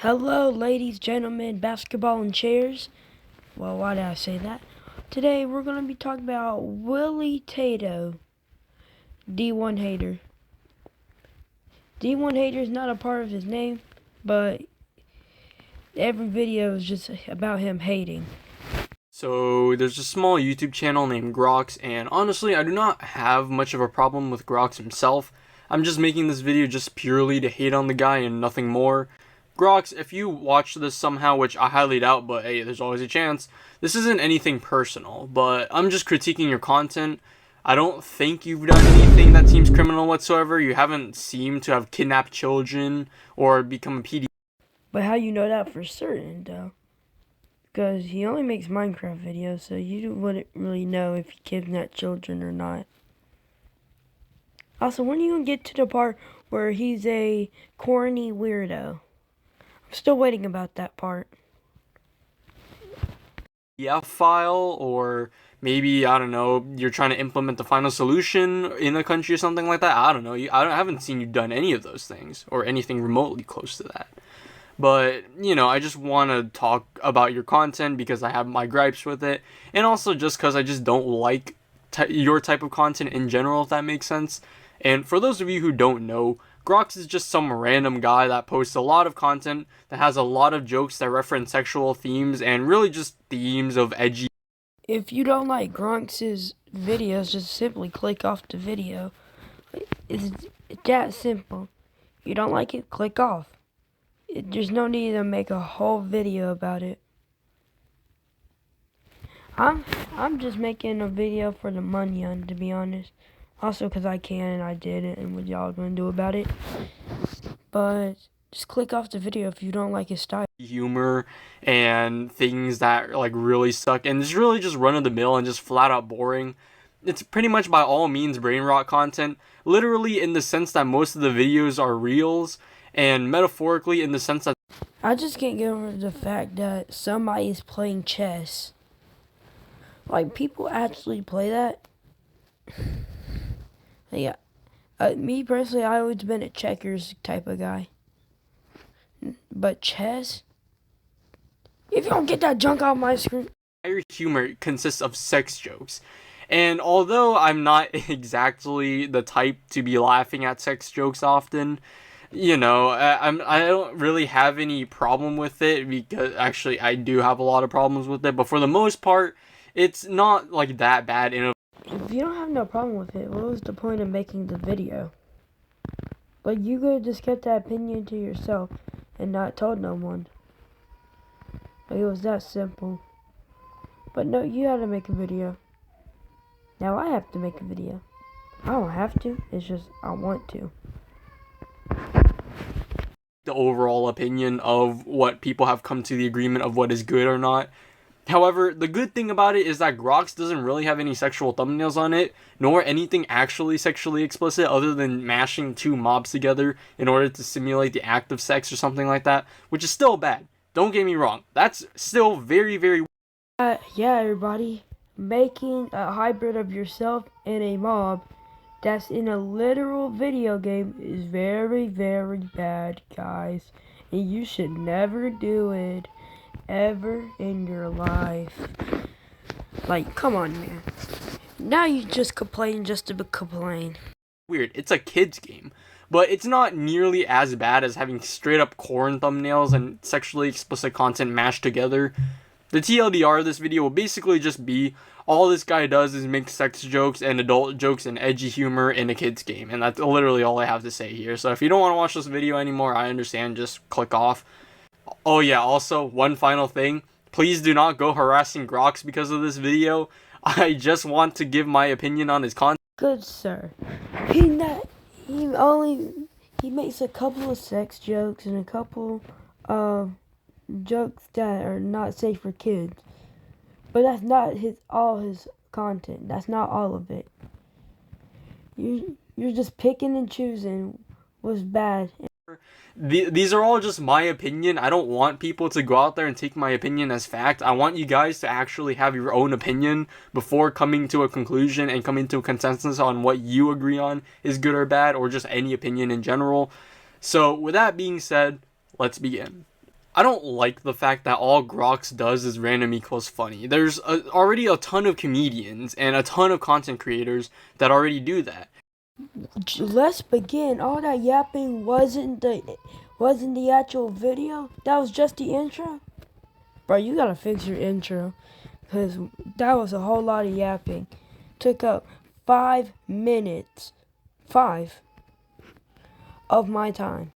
Hello, ladies, gentlemen, basketball and chairs. Well, why did I say that? Today we're going to be talking about Willie Tato, D1 hater. D1 hater is not a part of his name, but every video is just about him hating. So there's a small YouTube channel named Grox, and honestly I do not have much of a problem with Grox himself. I'm just making this video just purely to hate on the guy and nothing more. Grox, if you watch this somehow, which I highly doubt, but hey, there's always a chance, this isn't anything personal, but I'm just critiquing your content. I don't think you've done anything that seems criminal whatsoever. You haven't seemed to have kidnapped children or become a PD. But how you know that for certain, though? Because he only makes Minecraft videos, so you wouldn't really know if he kidnapped children or not. Also, when are you going to get to the part where he's a corny weirdo? I'm still waiting about that part. PDF file, or maybe, I don't know, you're trying to implement the final solution in a country or something like that. I don't know. I haven't seen you done any of those things or anything remotely close to that. But, I just want to talk about your content because I have my gripes with it, and also just because I just don't like your type of content in general, if that makes sense. And for those of you who don't know, Grox is just some random guy that posts a lot of content that has a lot of jokes that reference sexual themes and really just themes of edgy. If you don't like Grox's videos, just simply click off the video. It's that simple. If you don't like it, click off. There's no need to make a whole video about it. I'm just making a video for the money, to be honest. Also, because I can and I did it, and what y'all gonna do about it? But just click off the video if you don't like his style. Humor and things that like really suck, and it's really just run of the mill and just flat out boring. It's pretty much by all means brain rot content, literally in the sense that most of the videos are reels, and metaphorically in the sense that I just can't get over the fact that somebody is playing chess. Like, people actually play that? Yeah. Me personally, I always been a checkers type of guy. But chess? If you don't get that junk off my screen. entire humor consists of sex jokes. And although I'm not exactly the type to be laughing at sex jokes often, I don't really have any problem with it, because actually I do have a lot of problems with it, but for the most part, it's not like that bad in a. If you don't have no problem with it, what was the point of making the video? Like, you could have just kept that opinion to yourself and not told no one. Like, it was that simple. But no, you had to make a video. Now I have to make a video. I don't have to, it's just I want to. The overall opinion of what people have come to the agreement of what is good or not. However, the good thing about it is that Grox doesn't really have any sexual thumbnails on it, nor anything actually sexually explicit other than mashing two mobs together in order to simulate the act of sex or something like that, which is still bad. Don't get me wrong. That's still very, very. Yeah, everybody. Making a hybrid of yourself and a mob that's in a literal video game is very, very bad, guys. And you should never do it ever in your life. Like, come on, man. Now you just complain just to complain. Weird. It's a kid's game, but it's not nearly as bad as having straight up corn thumbnails and sexually explicit content mashed together. The TLDR of this video will basically just be all this guy does is make sex jokes and adult jokes and edgy humor in a kid's game, and that's literally all I have to say here. So if you don't want to watch this video anymore, I understand, just click off. Oh yeah, also, one final thing. Please do not go harassing Grox because of this video. I just want to give my opinion on his content. Good sir. He makes a couple of sex jokes and a couple of jokes that are not safe for kids. But that's not all his content. That's not all of it. You're just picking and choosing what's bad. These are all just my opinion. I don't want people to go out there and take my opinion as fact. I want you guys to actually have your own opinion before coming to a conclusion and coming to a consensus on what you agree on is good or bad, or just any opinion in general. So with that being said, let's begin. I don't like the fact that all Grox does is random equals funny. There's already a ton of comedians and a ton of content creators that already do that. Let's begin. All that yapping wasn't the actual video. That was just the intro. Bro, you gotta fix your intro, cause that was a whole lot of yapping. Took up 5 minutes, 5 of my time.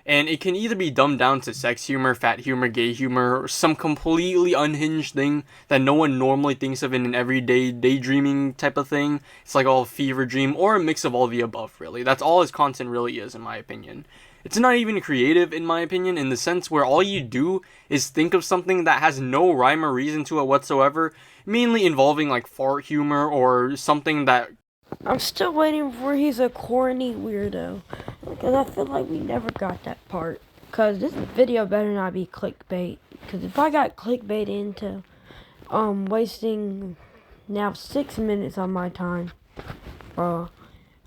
And it can either be dumbed down to sex humor, fat humor, gay humor, or some completely unhinged thing that no one normally thinks of in an everyday daydreaming type of thing. It's like all fever dream, or a mix of all the above, really. That's all his content really is, in my opinion. It's not even creative, in my opinion, in the sense where all you do is think of something that has no rhyme or reason to it whatsoever, mainly involving like fart humor or something that... I'm still waiting for he's a corny weirdo, because I feel like we never got that part. Because this video better not be clickbait, because if I got clickbait into wasting now 6 minutes of my time, bro,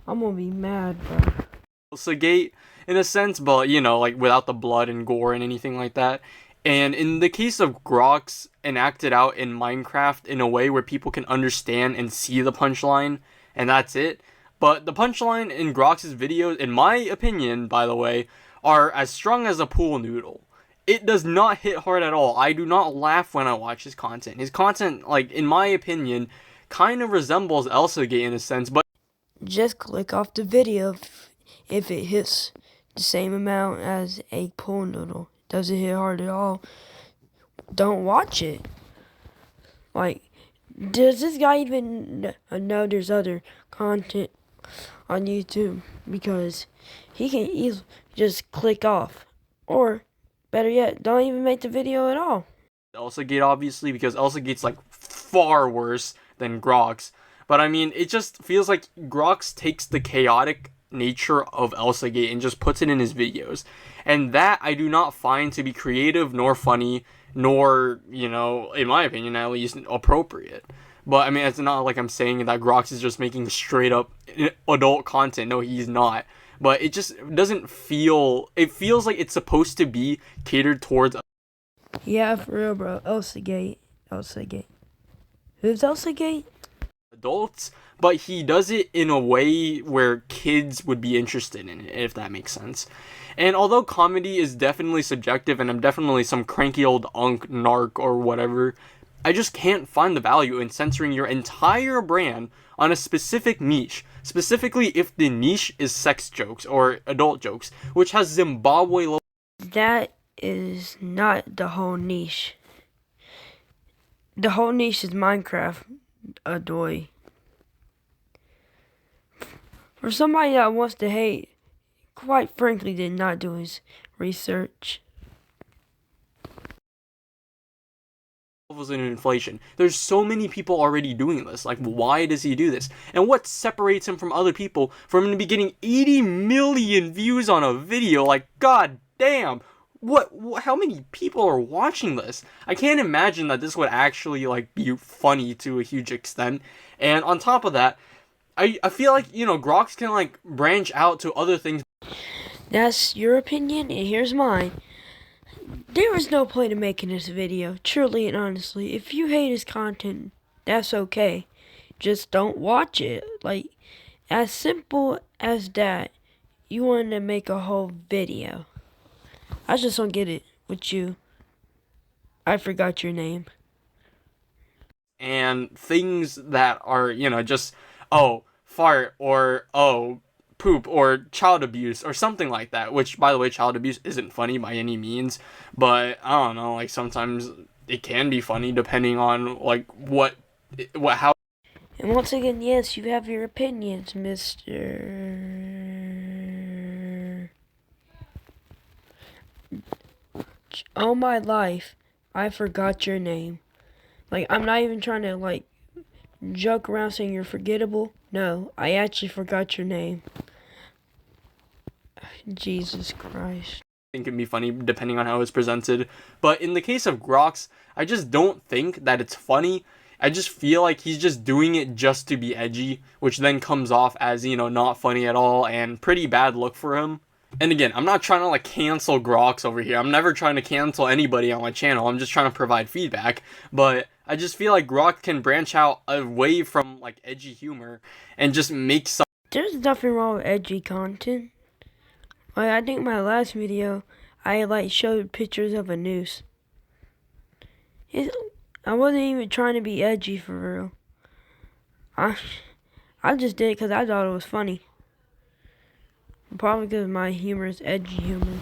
I'm gonna be mad, bro. Gate in a sense, but you know, like without the blood and gore and anything like that. And in the case of Grox, enacted out in Minecraft in a way where people can understand and see the punchline, and that's it. But the punchline in Grox's videos, in my opinion, by the way, are as strong as a pool noodle. It does not hit hard at all. I do not laugh when I watch his content. His content, like, in my opinion, kind of resembles ElsaGate in a sense, but just click off the video if it hits the same amount as a pool noodle. Doesn't hit hard at all. Don't watch it. Like, does this guy even know there's other content on YouTube? Because he can easily just click off. Or, better yet, don't even make the video at all. ElsaGate, obviously, because ElsaGate's like far worse than Grox. But I mean, it just feels like Grox takes the chaotic nature of ElsaGate and just puts it in his videos. And that I do not find to be creative nor funny, nor, you know, in my opinion at least, appropriate. But I mean, it's not like I'm saying that Grox is just making straight up adult content. No, he's not. But it just doesn't feel... It feels like it's supposed to be catered towards... Yeah, for real, bro. ElsaGate. Who's ElsaGate? Adults, but he does it in a way where kids would be interested in it, if that makes sense. And although comedy is definitely subjective, and I'm definitely some cranky old unk, narc, or whatever, I just can't find the value in censoring your entire brand on a specific niche, specifically if the niche is sex jokes or adult jokes, which has Zimbabwe low. That is not the whole niche. The whole niche is Minecraft, Adoy. For somebody that wants to hate, quite frankly did not do his research. Levels in inflation. There's so many people already doing this. Like, why does he do this? And what separates him from other people from him to be getting 80 million views on a video? Like, god damn. What how many people are watching this? I can't imagine that this would actually like be funny to a huge extent. And on top of that, I feel like, you know, Grox can like branch out to other things. That's your opinion, and here's mine. There was no point in making this video, truly and honestly. If you hate his content, that's okay. Just don't watch it. Like, as simple as that. You wanted to make a whole video. I just don't get it with you. I forgot your name. And things that are, you know, just, oh, fart, or, oh, poop, or child abuse, or something like that. Which, by the way, child abuse isn't funny by any means. But, I don't know, like, sometimes it can be funny depending on, like, how... And once again, yes, you have your opinions, Mr. All my life, I forgot your name. Like, I'm not even trying to, like, joke around saying you're forgettable. No, I actually forgot your name. Jesus Christ. I think it can be funny depending on how it's presented. But in the case of Grox, I just don't think that it's funny. I just feel like he's just doing it just to be edgy, which then comes off as, you know, not funny at all and pretty bad look for him. And again, I'm not trying to like cancel Grox over here. I'm never trying to cancel anybody on my channel. I'm just trying to provide feedback. But I just feel like Grox can branch out away from like edgy humor and just make some. There's nothing wrong with edgy content. Like, I think my last video, I like showed pictures of a noose. I wasn't even trying to be edgy for real. I just did it because I thought it was funny. Probably because my humor is edgy humor.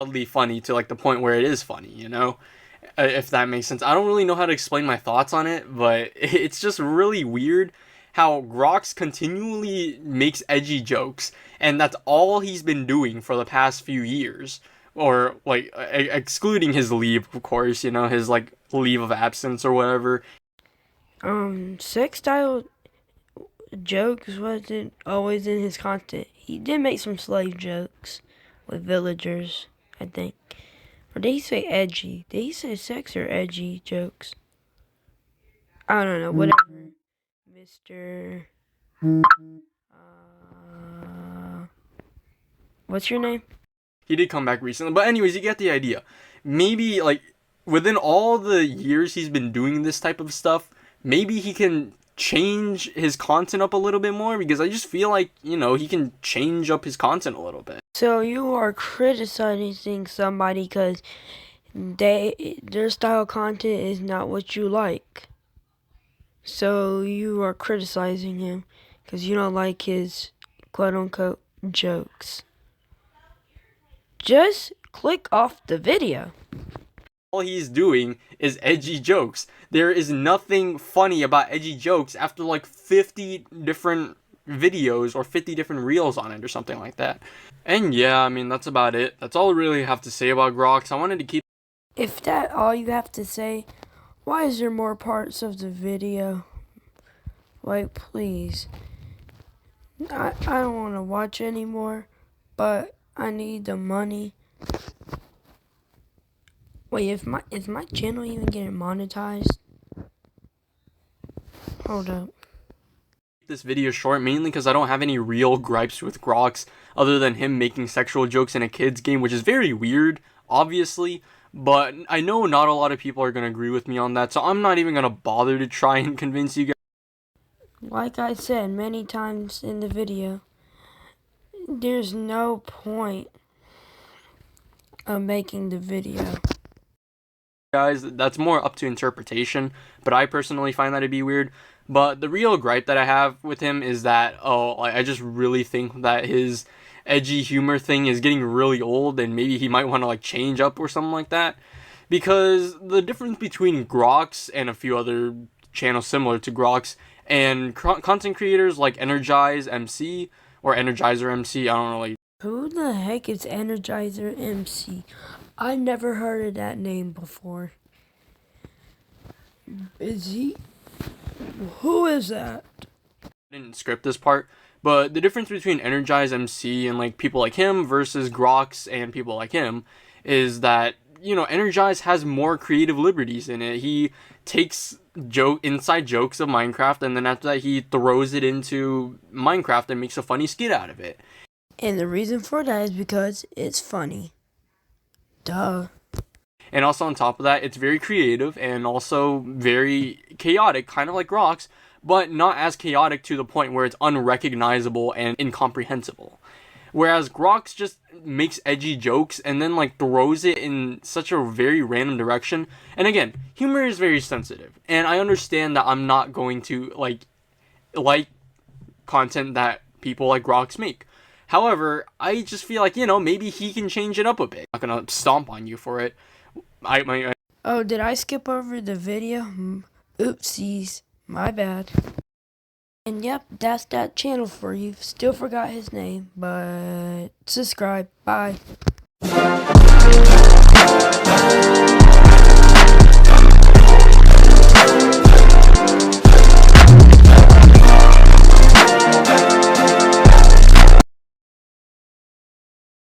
Oddly funny to like the point where it is funny, you know? If that makes sense. I don't really know how to explain my thoughts on it, but it's just really weird how Grox continually makes edgy jokes, and that's all he's been doing for the past few years. Or, like, excluding his leave, of course, you know, his, like, leave of absence or whatever. Sex style jokes wasn't always in his content. He did make some slave jokes with villagers, I think. Or did he say edgy? Did he say sex or edgy jokes? I don't know, whatever. Mr. What's your name? He did come back recently, but anyways, you get the idea. Maybe, like, within all the years he's been doing this type of stuff, maybe he can change his content up a little bit more, because I just feel like, you know, he can change up his content a little bit. So you are criticizing somebody because their style of content is not what you like. So you are criticizing him because you don't like his quote-unquote jokes. Just click off the video. All he's doing is edgy jokes. There is nothing funny about edgy jokes after like 50 different videos or 50 different reels on it or something like that. And yeah, I mean, that's about it. That's all I really have to say about Grox. I wanted to keep... If that's all you have to say, why is there more parts of the video? Like, please. I don't want to watch anymore, but I need the money. Wait, is my channel even getting monetized? Hold up. This video short mainly because I don't have any real gripes with Grox other than him making sexual jokes in a kid's game, which is very weird, obviously, but I know not a lot of people are going to agree with me on that, so I'm not even going to bother to try and convince you guys. Like I said many times in the video, there's no point of making the video. Guys, that's more up to interpretation, but I personally find that to be weird. But the real gripe that I have with him is that, I just really think that his edgy humor thing is getting really old, and maybe he might want to like change up or something like that. Because the difference between Grox and a few other channels similar to Grox and content creators like Energize MC or Energizer MC, I don't really... Who the heck is Energizer MC? I never heard of that name before. Is he? Who is that? I didn't script this part, but the difference between Energize MC and like people like him versus Grox and people like him is that, you know, Energize has more creative liberties in it. He takes inside jokes of Minecraft, and then after that he throws it into Minecraft and makes a funny skit out of it. And the reason for that is because it's funny. Duh. And also on top of that, it's very creative and also very chaotic, kind of like Grox, but not as chaotic to the point where it's unrecognizable and incomprehensible. Whereas Grox just makes edgy jokes and then like throws it in such a very random direction. And again, humor is very sensitive, and I understand that I'm not going to like content that people like Grox make. However, I just feel like, you know, maybe he can change it up a bit. I'm not gonna stomp on you for it. Oh, did I skip over the video? Oopsies. My bad. And yep, that's that channel for you. Still forgot his name, but subscribe. Bye.